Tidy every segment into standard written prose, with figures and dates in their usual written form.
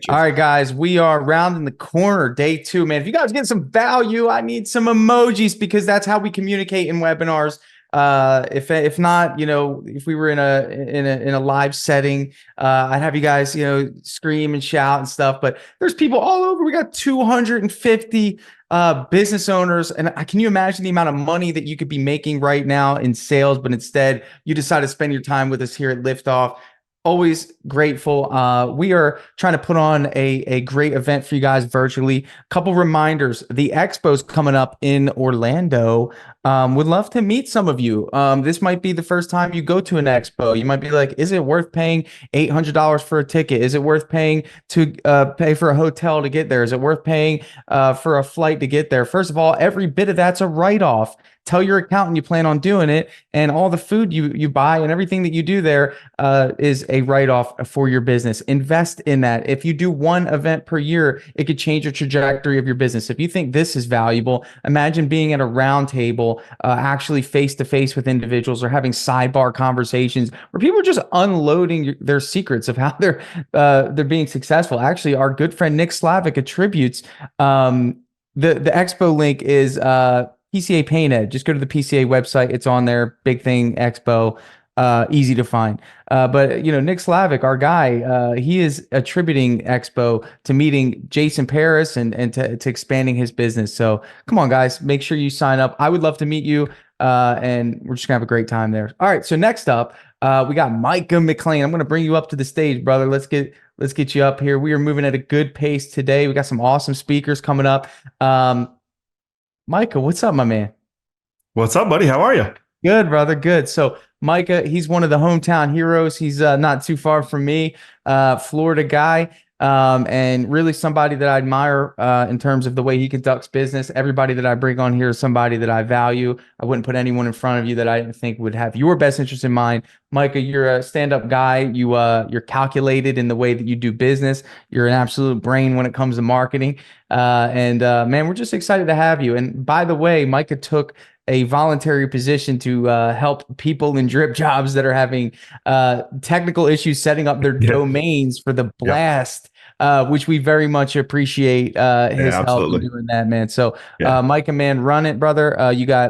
All right, guys, we are rounding the corner, day 2, man. If you guys get some value, I need some emojis because that's how we communicate in webinars. If not, if we were in a live setting, I'd have you guys, scream and shout and stuff. But there's people all over. We got 250 business owners, and can you imagine the amount of money that you could be making right now in sales? But instead, you decide to spend your time with us here at Liftoff. Always grateful. We are trying to put on a great event for you guys virtually. A couple reminders. The expo's coming up in Orlando. Would love to meet some of you. This might be the first time you go to an expo. You might be like, is it worth paying $800 for a ticket? Is it worth paying to pay for a hotel to get there? Is it worth paying for a flight to get there? First of all, every bit of that's a write-off. Tell your accountant you plan on doing it, and all the food you buy and everything that you do there is a write-off for your business. Invest in that. If you do one event per year, it could change the trajectory of your business. If you think this is valuable, imagine being at a round table, actually face-to-face with individuals, or having sidebar conversations where people are just unloading their secrets of how they're being successful. Actually, our good friend Nick Slavic attributes the expo link is PCA Paint Ed. Just go to the PCA website. It's on there. Big Thing Expo. Easy to find. But Nick Slavic, our guy, he is attributing Expo to meeting Jason Paris and to expanding his business. So come on, guys, make sure you sign up. I would love to meet you. And we're just gonna have a great time there. All right. So next up, we got Micah McLean. I'm gonna bring you up to the stage, brother. Let's get you up here. We are moving at a good pace today. We got some awesome speakers coming up. Micah, what's up, my man? What's up, buddy? How are you? Good, brother. Good. So Micah, he's one of the hometown heroes. He's not too far from me, Florida guy, and really somebody that I admire in terms of the way he conducts business. Everybody that I bring on here is somebody that I value. I wouldn't put anyone in front of you that I didn't think would have your best interest in mind. Micah, you're a stand-up guy. You're calculated in the way that you do business. You're an absolute brain when it comes to marketing. And man, we're just excited to have you. And by the way, Micah took a voluntary position to help people in DripJobs that are having technical issues setting up their Yeah. domains for the Yeah. blast, which we very much appreciate his help in Absolutely. doing that, man. So Yeah. Micah, man, run it, brother.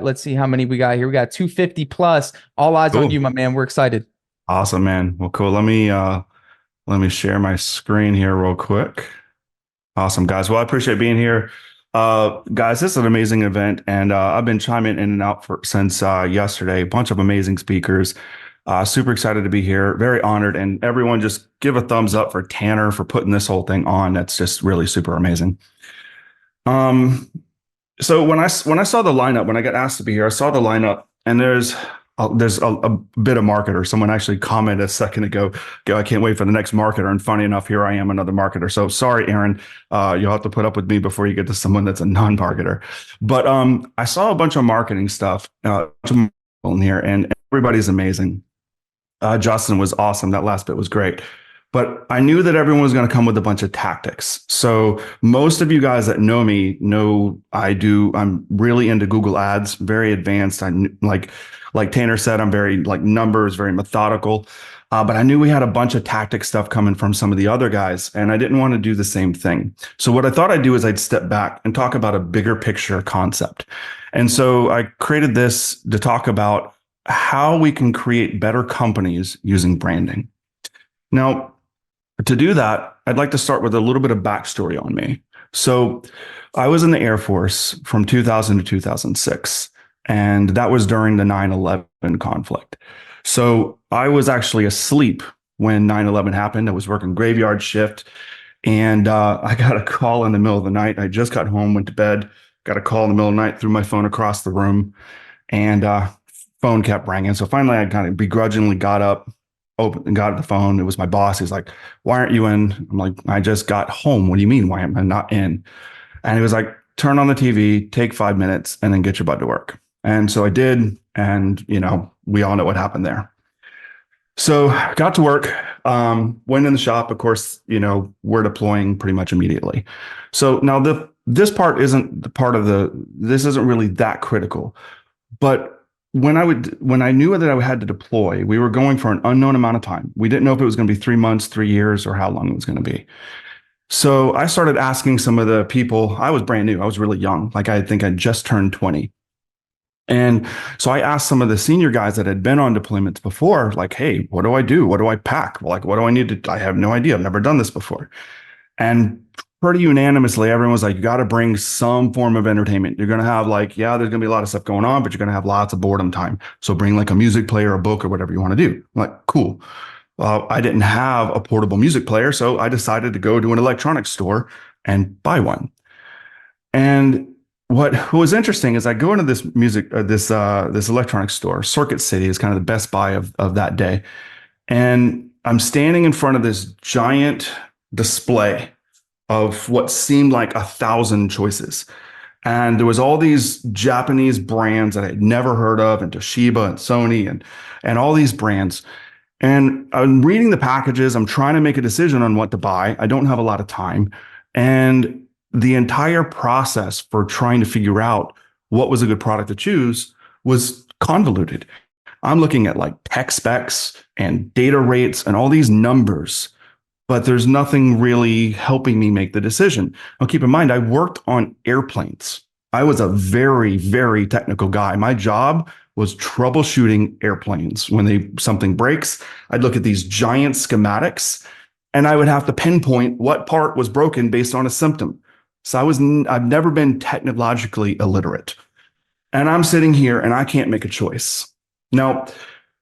Let's see how many we got here. We got 250 plus. All eyes on Cool. you, my man. We're excited. Awesome, man. Well, cool. Let me share my screen here real quick. Awesome, guys. Well, I appreciate being here. Guys, this is an amazing event, and I've been chiming in and out since yesterday. A bunch of amazing speakers. Super excited to be here. Very honored, and everyone just give a thumbs up for Tanner for putting this whole thing on. That's just really super amazing. So when I saw the lineup, when I got asked to be here, I saw the lineup, and there's a bit of marketer. Someone actually commented a second ago, "Go, I can't wait for the next marketer." And funny enough, here I am, another marketer. So sorry, Aaron, you'll have to put up with me before you get to someone that's a non-marketer. But I saw a bunch of marketing stuff in here, and everybody's amazing. Justin was awesome. That last bit was great. But I knew that everyone was going to come with a bunch of tactics. So most of you guys that know me know I'm really into Google Ads, very advanced. Like Tanner said, I'm very like numbers, very methodical. But I knew we had a bunch of tactic stuff coming from some of the other guys, and I didn't want to do the same thing. So what I thought I'd do is I'd step back and talk about a bigger picture concept. And so I created this to talk about how we can create better companies using branding. Now, to do that, I'd like to start with a little bit of backstory on me. So I was in the Air Force from 2000 to 2006, and that was during the 9/11 conflict. So I was actually asleep when 9/11 happened. I was working graveyard shift, and I got a call in the middle of the night. I just got home, went to bed, got a call in the middle of the night, threw my phone across the room, and phone kept ringing. So finally, I kind of begrudgingly got up, opened and got the phone. It was my boss. He's like, "Why aren't you in?" I'm like, "I just got home. What do you mean? Why am I not in?" And he was like, "Turn on the TV, take 5 minutes, and then get your butt to work." And so I did. And, we all know what happened there. So got to work, went in the shop. Of course, we're deploying pretty much immediately. So now this part this isn't really that critical. But when I knew that I had to deploy, we were going for an unknown amount of time. We didn't know if it was going to be 3 months, 3 years, or how long it was going to be. So I started asking some of the people. I was brand new. I was really young. Like I think I just turned 20. And so I asked some of the senior guys that had been on deployments before, like, hey, what do I do? What do I pack? Like, what do I need to? I have no idea. I've never done this before. And pretty unanimously, everyone was like, you got to bring some form of entertainment. You're going to have like, yeah, there's going to be a lot of stuff going on, but you're going to have lots of boredom time. So bring like a music player, a book, or whatever you want to do. I'm like, cool. I didn't have a portable music player, so I decided to go to an electronics store and buy one. And what was interesting is I go into this this electronics store. Circuit City is kind of the Best Buy of that day, and I'm standing in front of this giant display of what seemed like 1,000 choices. And there was all these Japanese brands that I had never heard of, and Toshiba and Sony and all these brands. And I'm reading the packages. I'm trying to make a decision on what to buy. I don't have a lot of time. And the entire process for trying to figure out what was a good product to choose was convoluted. I'm looking at like tech specs and data rates and all these numbers, but there's nothing really helping me make the decision. Now, keep in mind, I worked on airplanes. I was a very, very technical guy. My job was troubleshooting airplanes. When something breaks, I'd look at these giant schematics and I would have to pinpoint what part was broken based on a symptom. So I've never been technologically illiterate. And I'm sitting here and I can't make a choice. Now,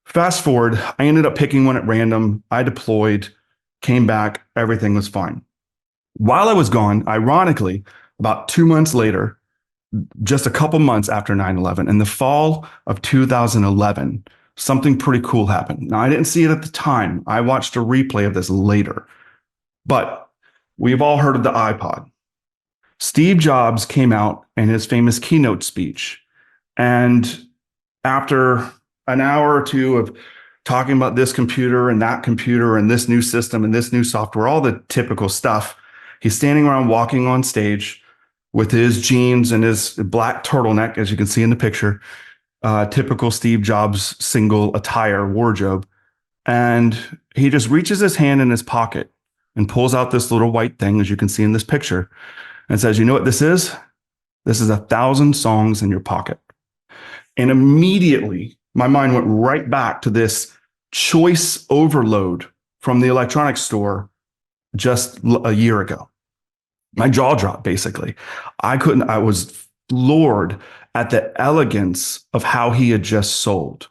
fast forward, I ended up picking one at random. I deployed, came back, everything was fine. While I was gone, ironically, about 2 months later, just a couple months after 9/11, in the fall of 2011, something pretty cool happened. Now, I didn't see it at the time. I watched a replay of this later. But we've all heard of the iPod. Steve Jobs came out in his famous keynote speech. And after an hour or two of talking about this computer and that computer and this new system and this new software, all the typical stuff, he's standing around walking on stage with his jeans and his black turtleneck, as you can see in the picture, typical Steve Jobs single attire wardrobe. And he just reaches his hand in his pocket and pulls out this little white thing, as you can see in this picture, and says, you know what this is? This is 1,000 songs in your pocket. And immediately my mind went right back to this choice overload from the electronics store just a year ago. My jaw dropped, basically. I was floored at the elegance of how he had just sold.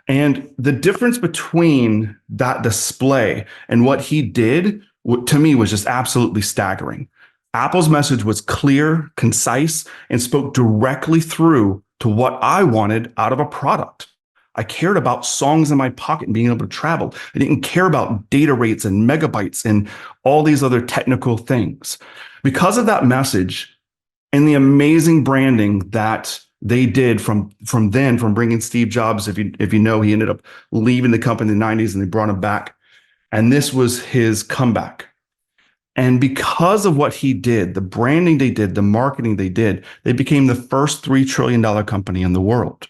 And the difference between that display and what he did, to me, was just absolutely staggering. Apple's message was clear, concise, and spoke directly through to what I wanted out of a product. I cared about songs in my pocket and being able to travel. I didn't care about data rates and megabytes and all these other technical things. Because of that message and the amazing branding that they did from bringing Steve Jobs, if you know, he ended up leaving the company in the 90s and they brought him back. And this was his comeback. And because of what he did, the branding they did, the marketing they did, they became the first $3 trillion company in the world.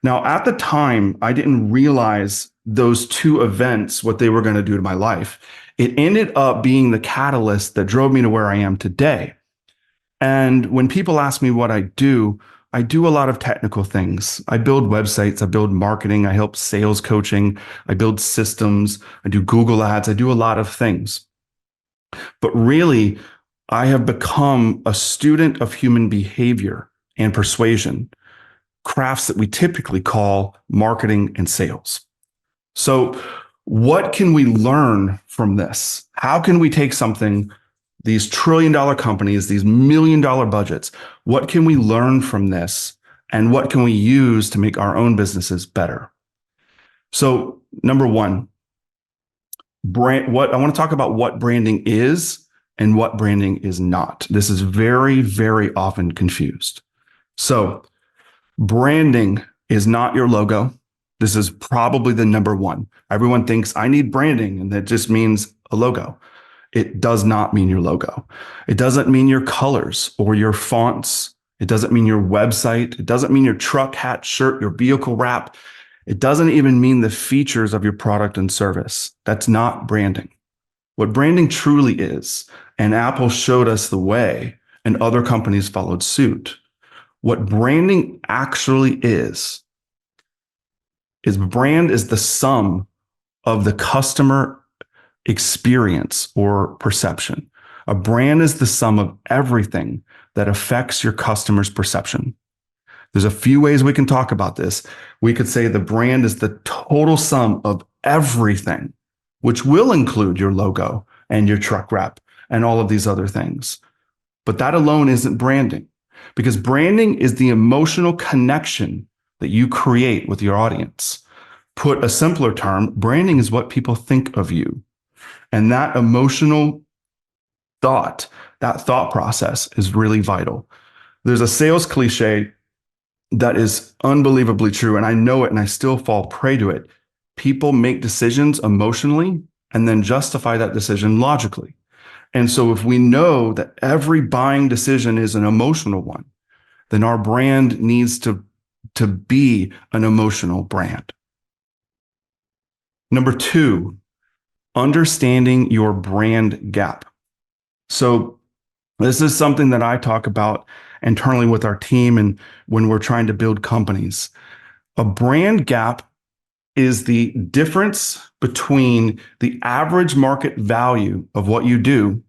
Now, at the time, I didn't realize those two events, what they were going to do to my life. It ended up being the catalyst that drove me to where I am today. And when people ask me what I do a lot of technical things. I build websites, I build marketing, I help sales coaching, I build systems, I do Google ads, I do a lot of things. But really, I have become a student of human behavior and persuasion, crafts that we typically call marketing and sales. So what can we learn from this? How can we take something, these $1 trillion companies, these $1 million budgets, what can we learn from this? And what can we use to make our own businesses better? So number one, I want to talk about what branding is and what branding is not. This is very, very often confused. So branding is not your logo. This is probably the number one. Everyone thinks I need branding, and that just means a logo. It does not mean your logo. It doesn't mean your colors or your fonts. It doesn't mean your website. It doesn't mean your truck, hat, shirt, your vehicle wrap. It doesn't even mean the features of your product and service. That's not branding. What branding truly is, and Apple showed us the way, and other companies followed suit. What branding actually is brand is the sum of the customer experience or perception. A brand is the sum of everything that affects your customer's perception. There's a few ways we can talk about this. We could say the brand is the total sum of everything, which will include your logo and your truck wrap and all of these other things. But that alone isn't branding, because branding is the emotional connection that you create with your audience. Put a simpler term, branding is what people think of you. And that emotional thought, that thought process is really vital. There's a sales cliche that is unbelievably true, and I know it and I still fall prey to it. People make decisions emotionally and then justify that decision logically. And so if we know that every buying decision is an emotional one, then our brand needs to be an emotional brand. Number 2, understanding your brand gap. So this is something that I talk about internally with our team and when we're trying to build companies. A brand gap is the difference between the average market value of what you do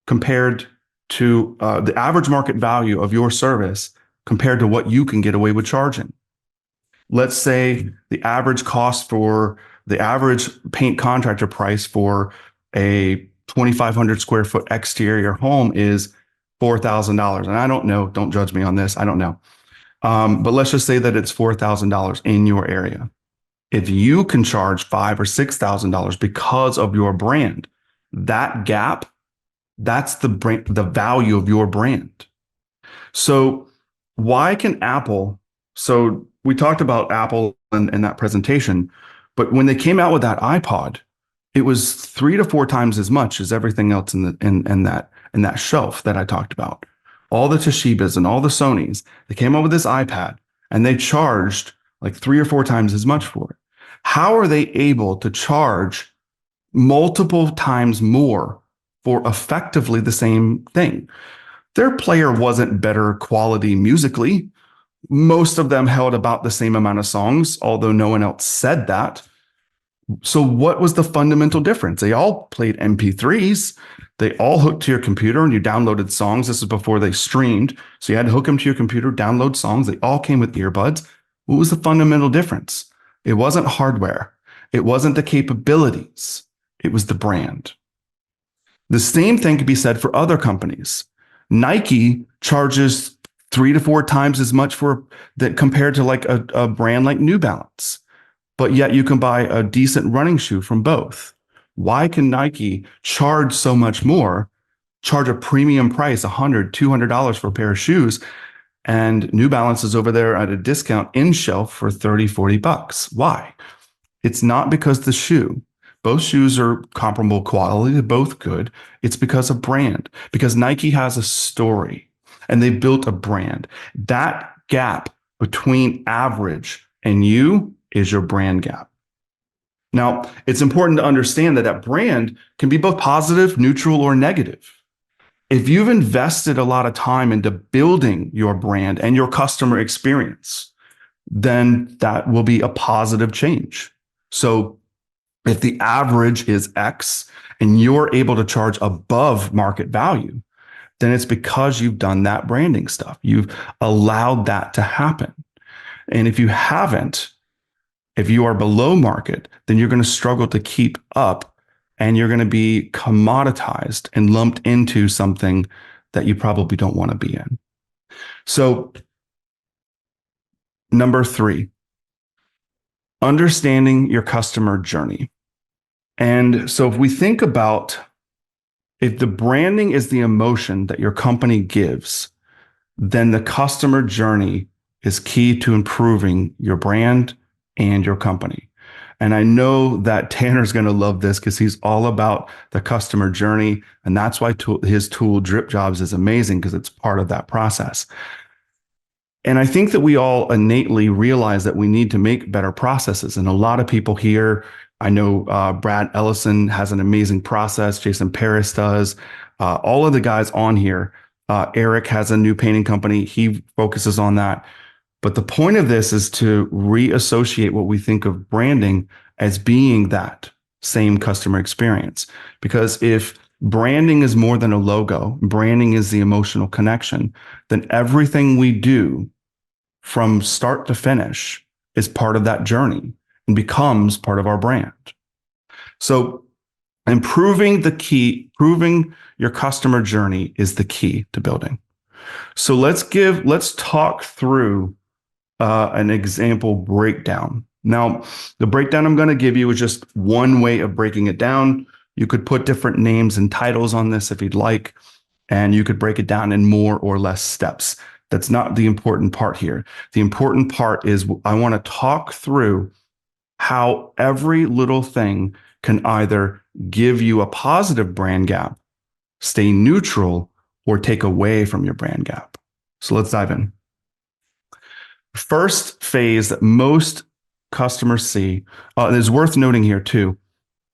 compared to the average market value of your service compared to what you can get away with charging. Let's say the average cost for the average paint contractor price for a 2,500 square foot exterior home is $4,000. And I don't know, don't judge me on this, I don't know. But let's just say that it's $4,000 in your area. If you can charge $5,000 or $6,000 because of your brand, that gap, that's the value of your brand. So why can Apple, so we talked about Apple in that presentation, but when they came out with that iPod, it was 3 to 4 times as much as everything else in that shelf that I talked about. All the Toshibas and all the Sonys, they came up with this iPad and they charged like 3 or 4 times as much for it. How are they able to charge multiple times more for effectively the same thing? Their player wasn't better quality musically. Most of them held about the same amount of songs, although no one else said that. So what was the fundamental difference? They all played MP3s. They all hooked to your computer and you downloaded songs. This is before they streamed. So you had to hook them to your computer, download songs. They all came with earbuds. What was the fundamental difference? It wasn't hardware. It wasn't the capabilities. It was the brand. The same thing could be said for other companies. Nike charges 3 to 4 times as much for that compared to like a brand like New Balance. But yet you can buy a decent running shoe from both. Why can Nike charge so much more, charge a premium price, $100, $200 for a pair of shoes, and New Balance is over there at a discount in shelf for $30, $40? Why? It's not because the shoe. Both shoes are comparable quality, they're both good. It's because of brand, because Nike has a story and they built a brand. That gap between average and you is your brand gap. Now, it's important to understand that that brand can be both positive, neutral, or negative. If you've invested a lot of time into building your brand and your customer experience, then that will be a positive change. So if the average is X and you're able to charge above market value, then it's because you've done that branding stuff. You've allowed that to happen. And if you haven't, if you are below market, then you're going to struggle to keep up and you're going to be commoditized and lumped into something that you probably don't want to be in. So, number 3, understanding your customer journey. And so if we think about if the branding is the emotion that your company gives, then the customer journey is key to improving your brand and your company. And I know that Tanner's going to love this because he's all about the customer journey. And that's why his tool DripJobs is amazing, because it's part of that process. And I think that we all innately realize that we need to make better processes. And a lot of people here I know Brad Ellison has an amazing process. Jason Paris does. All of the guys on here. Eric has a new painting company. He focuses on that. But the point of this is to reassociate what we think of branding as being that same customer experience. Because if branding is more than a logo, branding is the emotional connection, then everything we do from start to finish is part of that journey and becomes part of our brand. So improving your customer journey is the key to building. So let's talk through an example breakdown. Now, the breakdown I'm going to give you is just one way of breaking it down. You could put different names and titles on this if you'd like, and you could break it down in more or less steps. That's not the important part here. The important part is I want to talk through how every little thing can either give you a positive brand gap, stay neutral, or take away from your brand gap. So let's dive in. First phase that most customers see, and it's worth noting here too,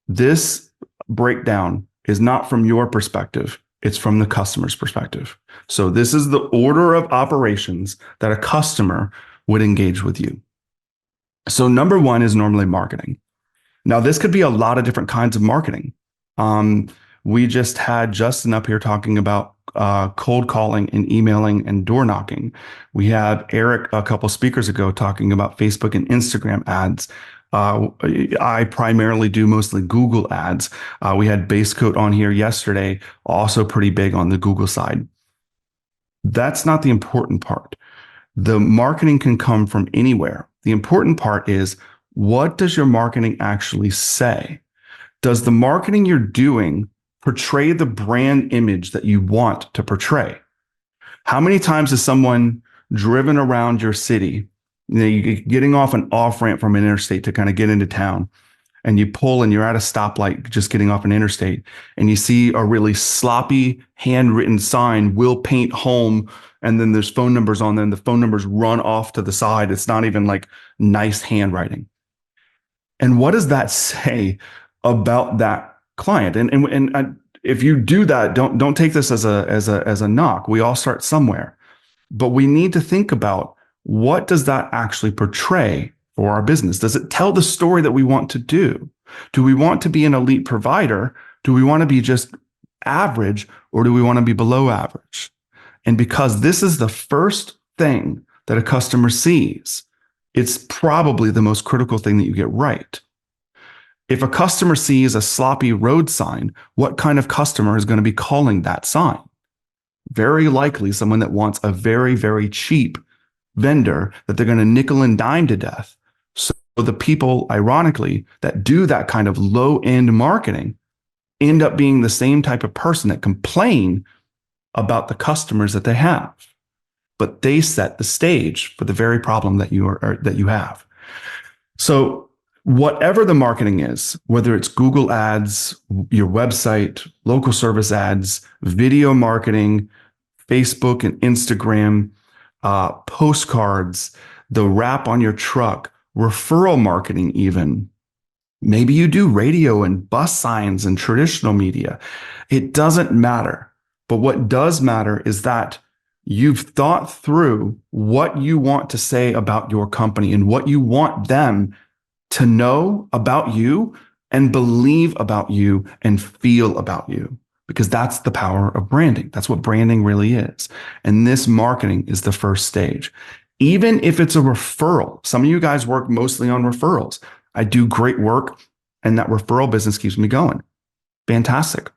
this breakdown is not from your perspective, it's from the customer's perspective. So this is the order of operations that a customer would engage with you. So number one is normally marketing. Now, this could be a lot of different kinds of marketing. We just had Justin up here talking about cold calling and emailing and door knocking. We had Eric a couple speakers ago talking about Facebook and Instagram ads. I primarily do mostly Google ads. We had Base Coat on here yesterday, also pretty big on the Google side. That's not the important part. The marketing can come from anywhere. The important part is, what does your marketing actually say? Does the marketing you're doing portray the brand image that you want to portray? How many times has someone driven around your city, you're getting off an off ramp from an interstate to kind of get into town, and you pull and you're at a stoplight just getting off an interstate, and you see a really sloppy handwritten sign, "Will paint home," and then there's phone numbers on there, and the phone numbers run off to the side. It's not even like nice handwriting. And what does that say about that client? And if you do that, don't take this as a knock. We all start somewhere, but we need to think about, what does that actually portray for our business? Does it tell the story that we want to do? Do we want to be an elite provider? Do we want to be just average, or do we want to be below average? And because this is the first thing that a customer sees, it's probably the most critical thing that you get right. If a customer sees a sloppy road sign, what kind of customer is going to be calling that sign? Very likely someone that wants a very, very cheap vendor that they're going to nickel and dime to death. So the people, ironically, that do that kind of low-end marketing end up being the same type of person that complain about the customers that they have. But they set the stage for the very problem that you have. So whatever the marketing is, whether it's Google ads, your website, local service ads, video marketing, Facebook and Instagram, postcards, the wrap on your truck, referral marketing even. Maybe you do radio and bus signs and traditional media. It doesn't matter. But what does matter is that you've thought through what you want to say about your company and what you want them to know about you and believe about you and feel about you, because that's the power of branding. That's what branding really is. And this marketing is the first stage. Even if it's a referral, some of you guys work mostly on referrals. I do great work, and that referral business keeps me going. Fantastic.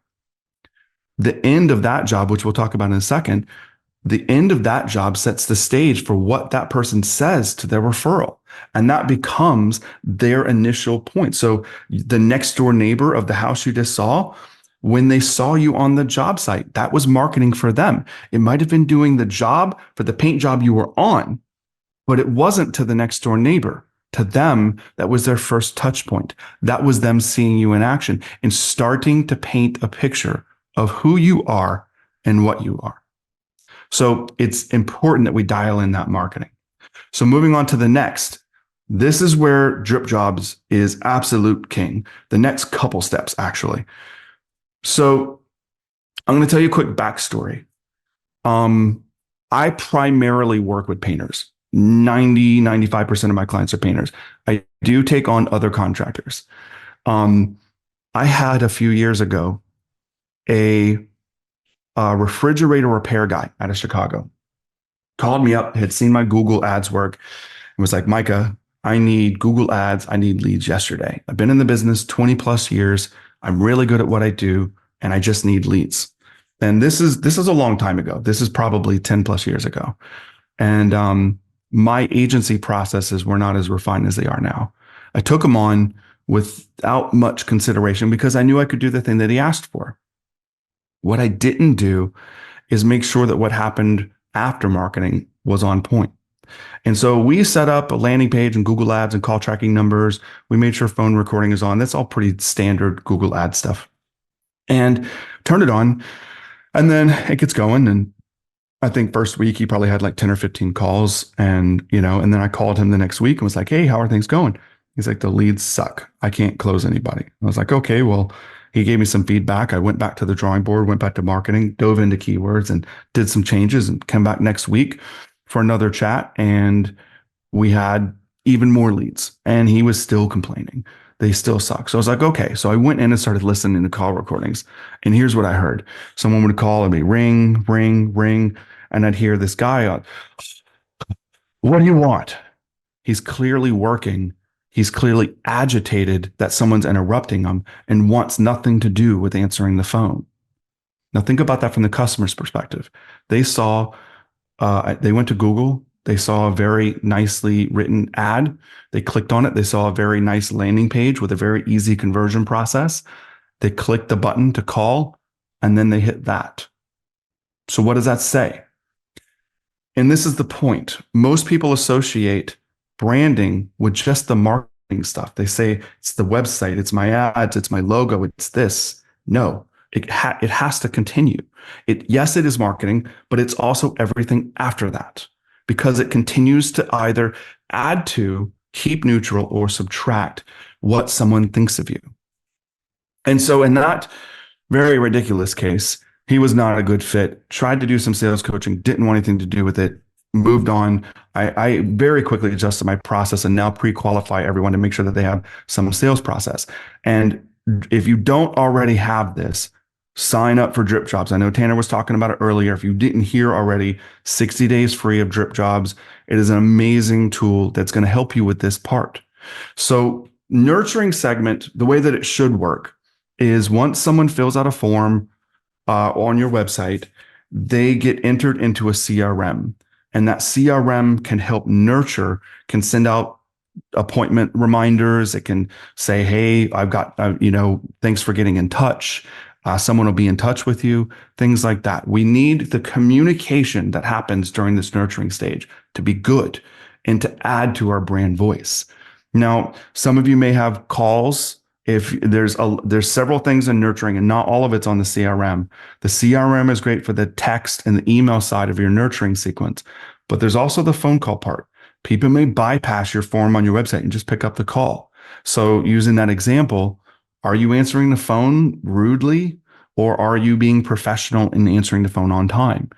The end of that job, which we'll talk about in a second, the end of that job sets the stage for what that person says to their referral. And that becomes their initial point. So the next door neighbor of the house you just saw, when they saw you on the job site, that was marketing for them. It might have been doing the job for the paint job you were on, but it wasn't to the next door neighbor. To them, that was their first touch point. That was them seeing you in action and starting to paint a picture of who you are and what you are. So it's important that we dial in that marketing. So moving on to the next, This is where DripJobs is absolute king. The next couple steps, actually. So I'm going to tell you a quick backstory. I primarily work with painters. 95% of my clients are painters. I do take on other contractors. I had a few years ago a refrigerator repair guy out of Chicago called me up, had seen my Google ads work, and was like, Micah, I need Google ads. I need leads yesterday. I've been in the business 20 plus years. I'm really good at what I do, and I just need leads. And this is a long time ago. This is probably 10 plus years ago. And my agency processes were not as refined as they are now. I took him on without much consideration because I knew I could do the thing that he asked for. What I didn't do is make sure that what happened after marketing was on point. And so we set up a landing page and Google Ads and call tracking numbers. We made sure phone recording is on. That's all pretty standard Google Ads stuff. And turned it on. And then it gets going. And I think first week he probably had like 10 or 15 calls. And then I called him the next week and was like, hey, how are things going? He's like, the leads suck. I can't close anybody. I was like, okay, well, he gave me some feedback. I went back to the drawing board, went back to marketing, dove into keywords and did some changes and came back next week for another chat. And we had even more leads and he was still complaining. They still suck. So I was like, okay. So I went in and started listening to call recordings. And here's what I heard. Someone would call and be ring, ring, ring. And I'd hear this guy, what do you want? He's clearly working. He's clearly agitated that someone's interrupting him and wants nothing to do with answering the phone. Now think about that from the customer's perspective. They went to Google. They saw a very nicely written ad. They clicked on it. They saw a very nice landing page with a very easy conversion process. They clicked the button to call, and then they hit that. So what does that say? And this is the point. Most people associate branding with just the marketing stuff. They say it's the website, it's my ads, it's my logo, it's this. No, it has to continue. Yes, it is marketing, but it's also everything after that because it continues to either add to, keep neutral, or subtract what someone thinks of you. And so in that very ridiculous case, he was not a good fit, tried to do some sales coaching, didn't want anything to do with it, moved on. I very quickly adjusted my process and now pre-qualify everyone to make sure that they have some sales process. And if you don't already have this, sign up for DripJobs. I know Tanner was talking about it earlier. If you didn't hear already, 60 days free of DripJobs. It is an amazing tool that's going to help you with this part. So nurturing segment, the way that it should work is once someone fills out a form on your website, they get entered into a CRM. And that CRM can help nurture, can send out appointment reminders. It can say, hey, I've got, thanks for getting in touch. Someone will be in touch with you, things like that. We need the communication that happens during this nurturing stage to be good and to add to our brand voice. Now, some of you may have calls. If there's several things in nurturing and not all of it's on the CRM. The CRM is great for the text and the email side of your nurturing sequence, but there's also the phone call part. People may bypass your form on your website and just pick up the call. So using that example, are you answering the phone rudely or are you being professional in answering the phone on time?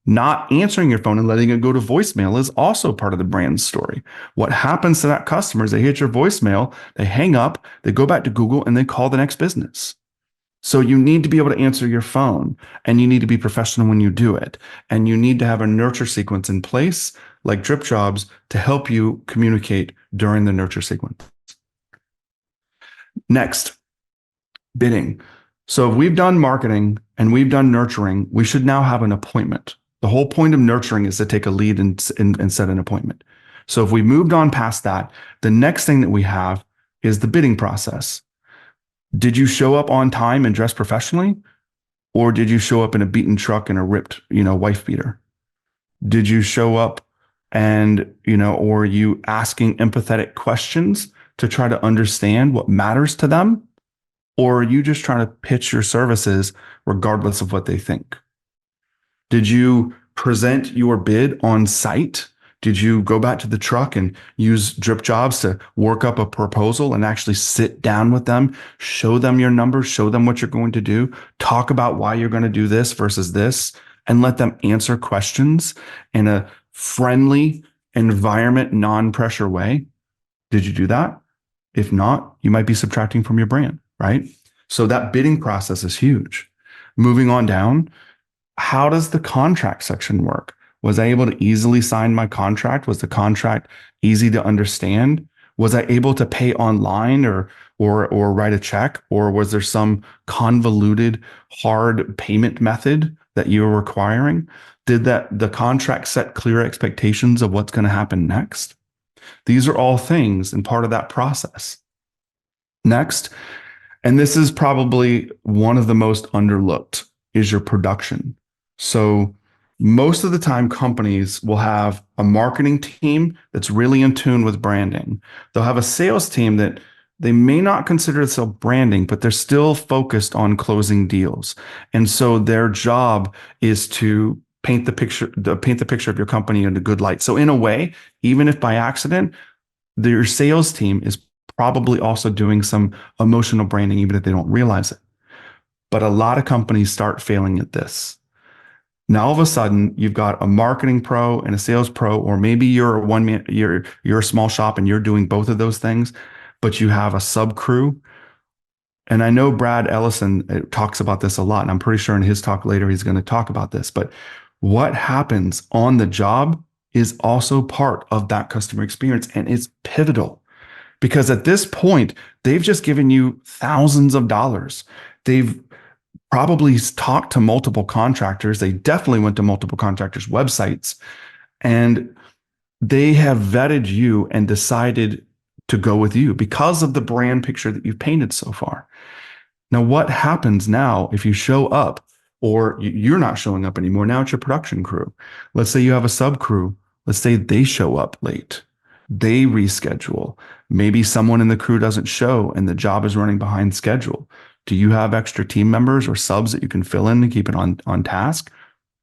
Not answering your phone and letting it go to voicemail is also part of the brand story. What happens to that customer is they hit your voicemail, they hang up, they go back to Google, and they call the next business. So you need to be able to answer your phone, and you need to be professional when you do it. And you need to have a nurture sequence in place, like DripJobs, to help you communicate during the nurture sequence. Next, bidding. So if we've done marketing and we've done nurturing, we should now have an appointment. The whole point of nurturing is to take a lead and set an appointment. So if we moved on past that, the next thing that we have is the bidding process. Did you show up on time and dress professionally? Or did you show up in a beaten truck and a ripped, wife beater? Did you show up and, or are you asking empathetic questions to try to understand what matters to them? Or are you just trying to pitch your services regardless of what they think? Did you present your bid on site? Did you go back to the truck and use DripJobs to work up a proposal and actually sit down with them, show them your numbers, show them what you're going to do, talk about why you're going to do this versus this, and let them answer questions in a friendly environment, non-pressure way? Did you do that? If not, you might be subtracting from your brand, right? So that bidding process is huge. Moving on down, how does the contract section work? Was I able to easily sign my contract? Was the contract easy to understand? Was I able to pay online or write a check? Or was there some convoluted, hard payment method that you were requiring? Did the contract set clear expectations of what's going to happen next? These are all things and part of that process. Next, and this is probably one of the most underlooked, is your production. So most of the time, companies will have a marketing team that's really in tune with branding. They'll have a sales team that they may not consider itself branding, but they're still focused on closing deals. And so their job is to paint the picture of your company in a good light. So in a way, even if by accident, your sales team is probably also doing some emotional branding, even if they don't realize it. But a lot of companies start failing at this. Now, all of a sudden, you've got a marketing pro and a sales pro, or maybe you're a one man, you're a small shop and you're doing both of those things, but you have a sub crew. And I know Brad Ellison talks about this a lot, and I'm pretty sure in his talk later he's going to talk about this. But what happens on the job is also part of that customer experience, and it's pivotal. Because at this point, they've just given you thousands of dollars. They've probably talked to multiple contractors. They definitely went to multiple contractors' websites, and they have vetted you and decided to go with you because of the brand picture that you've painted so far. Now, what happens now if you show up or you're not showing up anymore? Now it's your production crew. Let's say you have a sub crew. Let's say they show up late. They reschedule. Maybe someone in the crew doesn't show and the job is running behind schedule. Do you have extra team members or subs that you can fill in to keep it on task?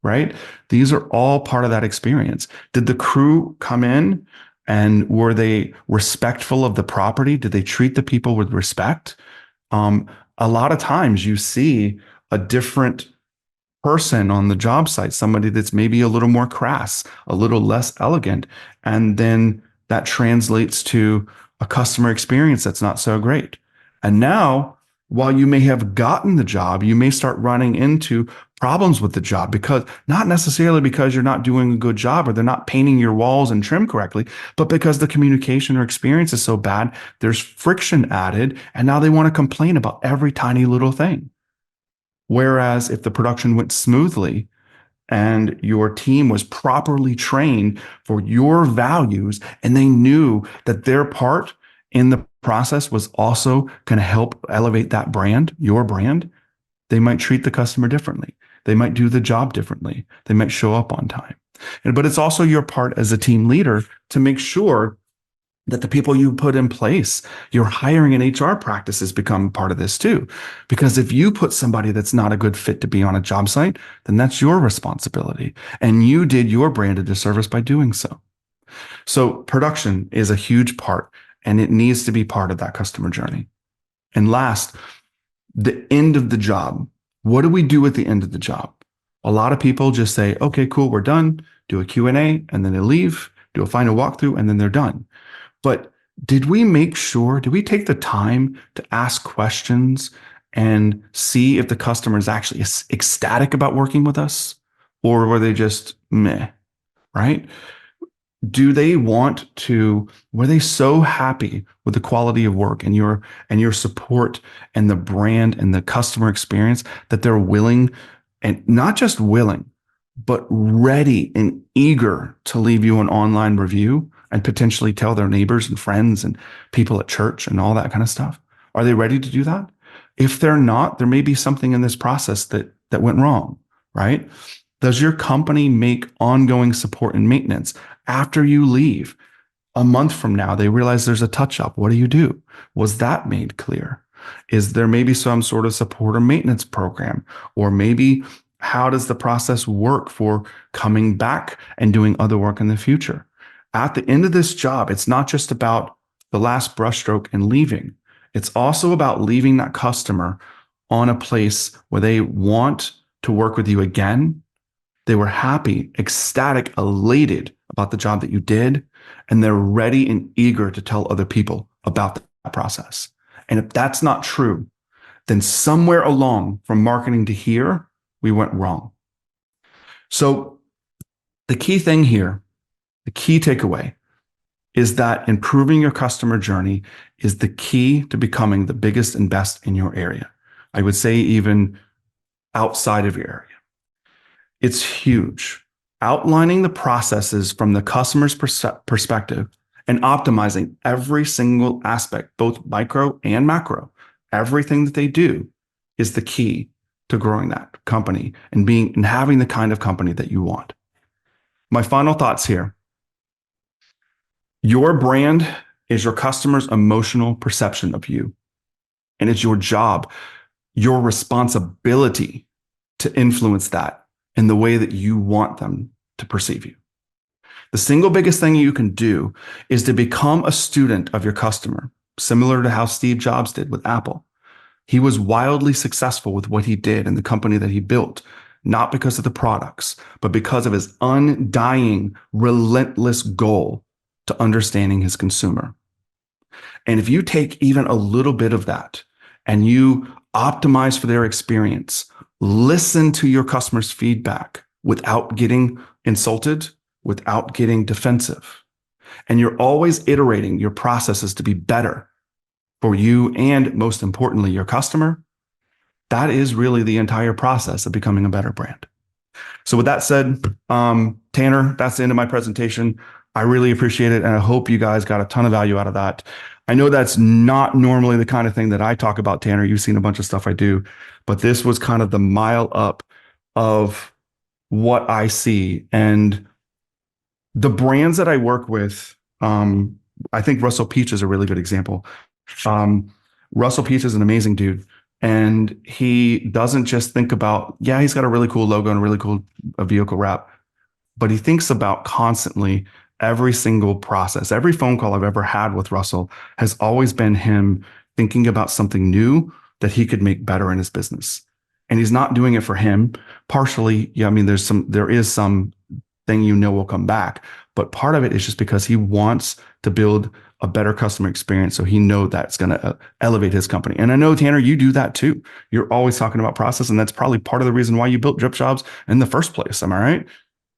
Right? These are all part of that experience. Did the crew come in and were they respectful of the property? Did they treat the people with respect? A lot of times you see a different person on the job site, somebody that's maybe a little more crass, a little less elegant, and then that translates to a customer experience that's not so great. And now, while you may have gotten the job, you may start running into problems with the job, because not necessarily because you're not doing a good job or they're not painting your walls and trim correctly, but because the communication or experience is so bad, there's friction added, and now they want to complain about every tiny little thing. Whereas if the production went smoothly and your team was properly trained for your values and they knew that their part in the process was also going to help elevate that brand, your brand, they might treat the customer differently. They might do the job differently. They might show up on time. But it's also your part as a team leader to make sure that the people you put in place, your hiring and HR practices become part of this too. Because if you put somebody that's not a good fit to be on a job site, then that's your responsibility. And you did your brand a disservice by doing so. So production is a huge part, and it needs to be part of that customer journey. And last, the end of the job. What do we do at the end of the job? A lot of people just say, okay, cool, we're done. Do a Q&A, and then they leave, do a final walkthrough, and then they're done. But did we take the time to ask questions and see if the customer is actually ecstatic about working with us? Or were they just meh, right? Were they so happy with the quality of work and your support and the brand and the customer experience that they're willing, and not just willing, but ready and eager to leave you an online review and potentially tell their neighbors and friends and people at church and all that kind of stuff? Are they ready to do that? If they're not, there may be something in this process that went wrong, right? Does your company make ongoing support and maintenance after you leave? A month from now, they realize there's a touch up. What do? Was that made clear? Is there maybe some sort of support or maintenance program? Or maybe how does the process work for coming back and doing other work in the future? At the end of this job, it's not just about the last brushstroke and leaving. It's also about leaving that customer on a place where they want to work with you again. They were happy, ecstatic, elated about the job that you did, and they're ready and eager to tell other people about that process. And if that's not true, then somewhere along from marketing to here, we went wrong. So the key thing here, the key takeaway is that improving your customer journey is the key to becoming the biggest and best in your area. I would say even outside of your area. It's huge. Outlining the processes from the customer's perspective and optimizing every single aspect, both micro and macro, everything that they do is the key to growing that company and having the kind of company that you want. My final thoughts here. Your brand is your customer's emotional perception of you. And it's your job, your responsibility to influence that in the way that you want them to perceive you. The single biggest thing you can do is to become a student of your customer, similar to how Steve Jobs did with Apple. He was wildly successful with what he did in the company that he built, not because of the products, but because of his undying, relentless goal to understanding his consumer. And if you take even a little bit of that and you optimize for their experience, listen to your customer's feedback without getting insulted, without getting defensive, and you're always iterating your processes to be better for you and, most importantly, your customer, that is really the entire process of becoming a better brand. So with that said, Tanner, that's the end of my presentation. I really appreciate it, and I hope you guys got a ton of value out of that. I know that's not normally the kind of thing that I talk about, Tanner. You've seen a bunch of stuff I do, but this was kind of the mile up of what I see. And the brands that I work with, I think Russell Peach is a really good example. Russell Peach is an amazing dude. And he doesn't just think about, yeah, he's got a really cool logo and a really cool vehicle wrap, but he thinks about constantly every single process. Every phone call I've ever had with Russell has always been him thinking about something new that he could make better in his business. And he's not doing it for him. Partially, yeah, I mean, there is some thing will come back, but part of it is just because he wants to build a better customer experience, so he knows that's going to elevate his company. And I know, Tanner, you do that too. You're always talking about process, and that's probably part of the reason why you built DripJobs in the first place. Am I right?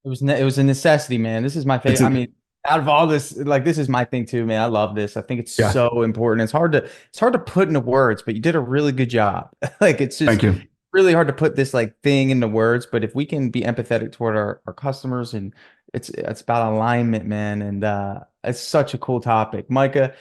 It was a necessity, man. This is my favorite. I mean, out of all this, like, this is my thing too, man. I love this. I think it's so important. It's hard to put into words, but you did a really good job. Like, it's just Thank you. really hard to put this like thing into words, but if we can be empathetic toward our customers, and it's about alignment, man. And it's such a cool topic. Micah,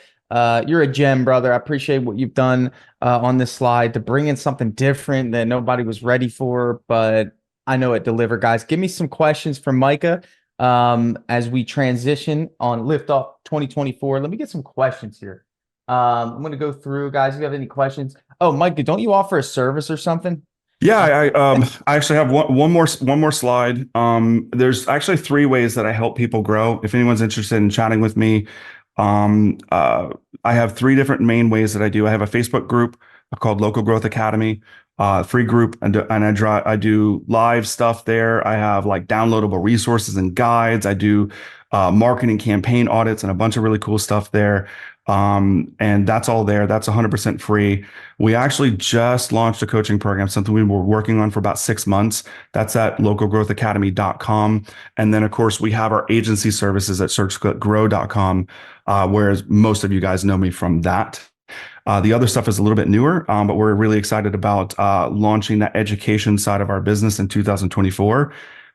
you're a gem, brother. I appreciate what you've done on this slide to bring in something different that nobody was ready for, but I know it delivered. Guys, give me some questions from Micah as we transition on Liftoff 2024. Let me get some questions here. I'm going to go through, guys. If you have any questions. Oh, Micah, don't you offer a service or something? Yeah, I actually have one more slide. There's actually 3 ways that I help people grow. If anyone's interested in chatting with me, I have 3 different main ways that I do. I have a Facebook group called Local Growth Academy, free group, and I do live stuff there. I have like downloadable resources and guides. I do marketing campaign audits and a bunch of really cool stuff there. And that's all there. That's 100% free. We actually just launched a coaching program, something we were working on for about 6 months. That's at localgrowthacademy.com. And then, of course, we have our agency services at searchgrow.com, whereas most of you guys know me from that. The other stuff is a little bit newer, but we're really excited about launching that education side of our business in 2024.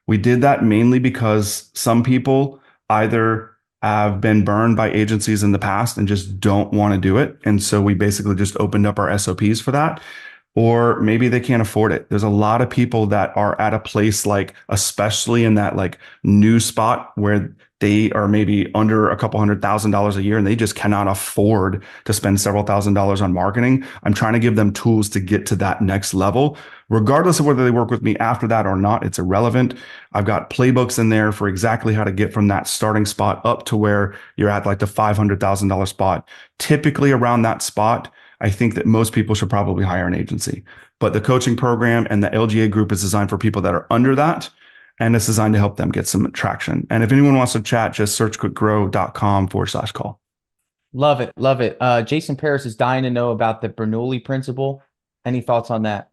We did that mainly because some people either have been burned by agencies in the past and just don't want to do it. And so we basically just opened up our SOPs for that. or maybe they can't afford it. There's a lot of people that are at a place like, especially in that like new spot where they are maybe under a couple $100,000 a year and they just cannot afford to spend several $1,000s on marketing. I'm trying to give them tools to get to that next level, regardless of whether they work with me after that or not. It's irrelevant. I've got playbooks in there for exactly how to get from that starting spot up to where you're at like the $500,000 spot. Typically around that spot, I think that most people should probably hire an agency. But the coaching program and the LGA group is designed for people that are under that. And it's designed to help them get some traction. And if anyone wants to chat, just search quickgrow.com/call. Love it. Love it. Jason Paris is dying to know about the Bernoulli principle. Any thoughts on that?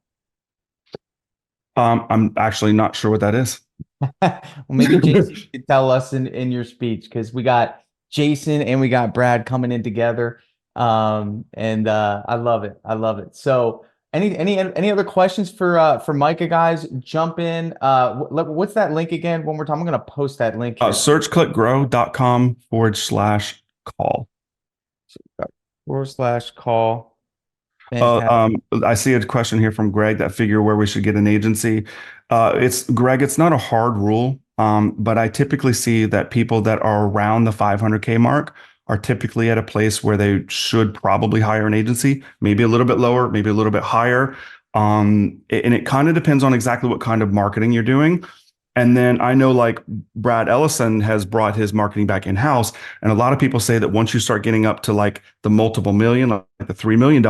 I'm actually not sure what that is. Well, maybe Jason could tell us in your speech, because we got Jason and we got Brad coming in together. I love it. I love it. So any other questions for Micah, guys? Jump in. What's that link again? One more time. I'm going to post that link here. Search clickgrow.com/call. /call. I see a question here from Greg that figure where we should get an agency. It's Greg, it's not a hard rule. But I typically see that people that are around the 500K mark are typically at a place where they should probably hire an agency, maybe a little bit lower, maybe a little bit higher. And it kind of depends on exactly what kind of marketing you're doing. And then I know like Brad Ellison has brought his marketing back in-house. And a lot of people say that once you start getting up to like the multiple million, like the $3 million,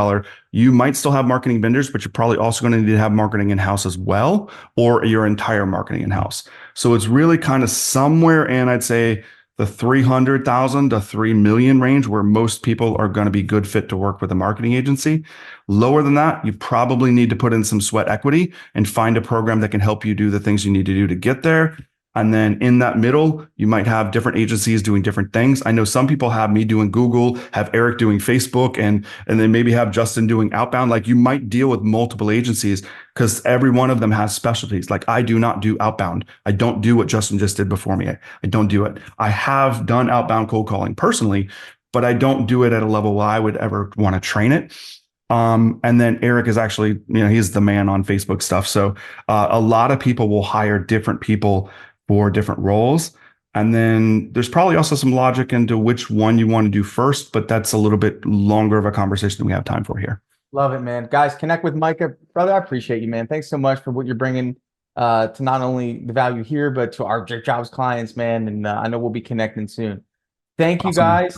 you might still have marketing vendors, but you're probably also going to need to have marketing in-house as well, or your entire marketing in-house. So it's really kind of somewhere in, I'd say, the 300,000 to 3 million range where most people are going to be good fit to work with a marketing agency. Lower than that, you probably need to put in some sweat equity and find a program that can help you do the things you need to do to get there. And then in that middle, you might have different agencies doing different things. I know some people have me doing Google, have Eric doing Facebook, and then maybe have Justin doing outbound. Like you might deal with multiple agencies because every one of them has specialties. Like I do not do outbound. I don't do what Justin just did before me. I don't do it. I have done outbound cold calling personally, but I don't do it at a level where I would ever want to train it. And then Eric is actually, he's the man on Facebook stuff. So a lot of people will hire different people for different roles. And then there's probably also some logic into which one you want to do first, but that's a little bit longer of a conversation than we have time for here. Love it, man. Guys, connect with Micah. Brother, I appreciate you, man. Thanks so much for what you're bringing to not only the value here, but to our DripJobs clients, man. And I know we'll be connecting soon. Thank you, guys.